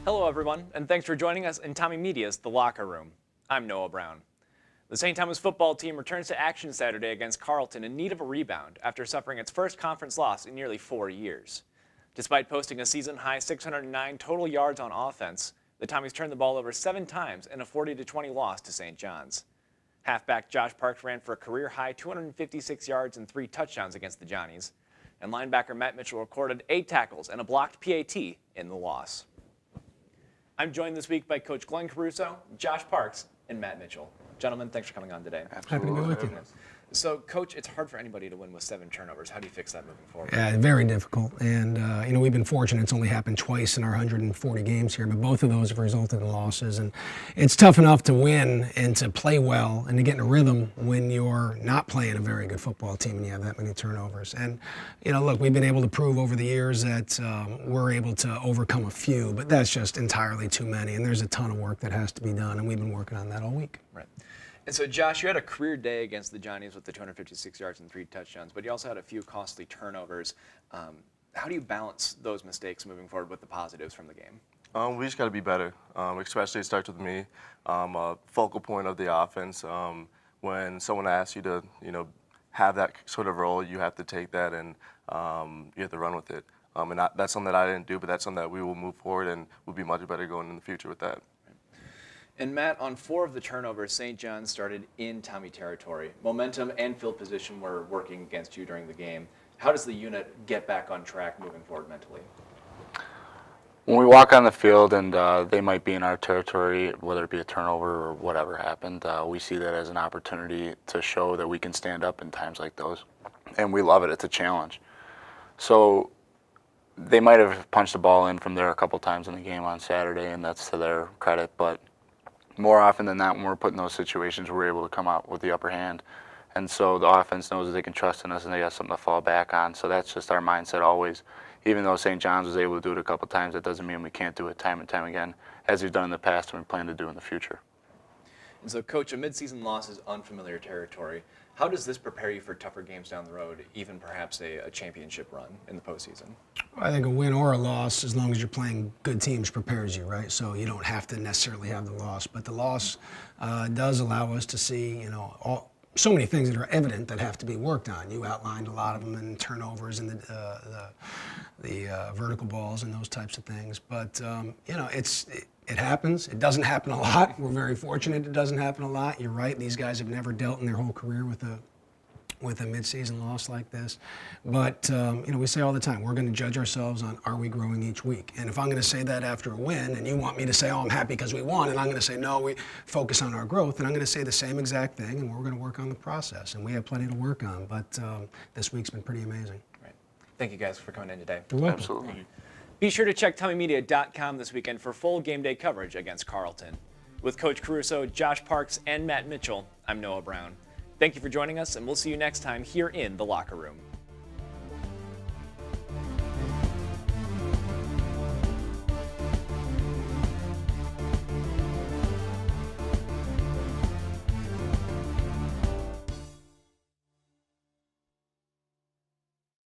Hello, everyone, and thanks for joining us in TommieMedia's The Locker Room. I'm Noah Brown. The St. Thomas football team returns to action Saturday against Carleton in need of a rebound after suffering its first conference loss in nearly 4 years. Despite posting a season-high 609 total yards on offense, the Tommies turned the ball over 7 times in a 40-20 loss to St. John's. Halfback Josh Parks ran for a career-high 256 yards and 3 touchdowns against the Johnnies, and linebacker Matt Mitchell recorded 8 tackles and a blocked PAT in the loss. I'm joined this week by Coach Glenn Caruso, Josh Parks, and Matt Mitchell. Gentlemen, thanks for coming on today. Happy to be with you. So, Coach, it's hard for anybody to win with 7 turnovers. How do you fix that moving forward? Yeah, very difficult. And, we've been fortunate. It's only happened twice in our 140 games here, but both of those have resulted in losses. And it's tough enough to win and to play well and to get in a rhythm when you're not playing a very good football team and you have that many turnovers. And, look, we've been able to prove over the years that we're able to overcome a few, but that's just entirely too many. And there's a ton of work that has to be done, and we've been working on that all week. Right. And so, Josh, you had a career day against the Johnnies with the 256 yards and 3 touchdowns, but you also had a few costly turnovers. How do you balance those mistakes moving forward with the positives from the game? We just got to be better, especially it starts with me. A focal point of the offense. When someone asks you to, have that sort of role, you have to take that and you have to run with it. And that's something that I didn't do, but that's something that we will move forward and we'll be much better going in the future with that. And Matt, on 4 of the turnovers, St. John's started in Tommie territory. Momentum and field position were working against you during the game. How does the unit get back on track moving forward mentally? When we walk on the field and they might be in our territory, whether it be a turnover or whatever happened, we see that as an opportunity to show that we can stand up in times like those. And we love it. It's a challenge. So they might have punched the ball in from there a couple times in the game on Saturday, and that's to their credit. But more often than not, when we're put in those situations, we're able to come out with the upper hand. And so the offense knows that they can trust in us and they got something to fall back on. So that's just our mindset always. Even though St. John's was able to do it a couple times, that doesn't mean we can't do it time and time again, as we've done in the past and we plan to do in the future. And so, Coach, a midseason loss is unfamiliar territory. How does this prepare you for tougher games down the road, even perhaps a championship run in the postseason? I think a win or a loss, as long as you're playing good teams, prepares you, right? So you don't have to necessarily have the loss. But the loss does allow us to see, so many things that are evident that have to be worked on. You outlined a lot of them in turnovers and the vertical balls and those types of things. But, it happens. It doesn't happen a lot. We're very fortunate it doesn't happen a lot. You're right. These guys have never dealt in their whole career with a midseason loss like this. But, we say all the time, we're going to judge ourselves on are we growing each week. And if I'm going to say that after a win and you want me to say, oh, I'm happy because we won, and I'm going to say, no, we focus on our growth, and I'm going to say the same exact thing, and we're going to work on the process. And we have plenty to work on. But this week's been pretty amazing. Right. Thank you guys for coming in today. You're welcome. Absolutely. Be sure to check TommieMedia.com this weekend for full game day coverage against Carleton. With Coach Caruso, Josh Parks, and Matt Mitchell, I'm Noah Brown. Thank you for joining us, and we'll see you next time here in The Locker Room.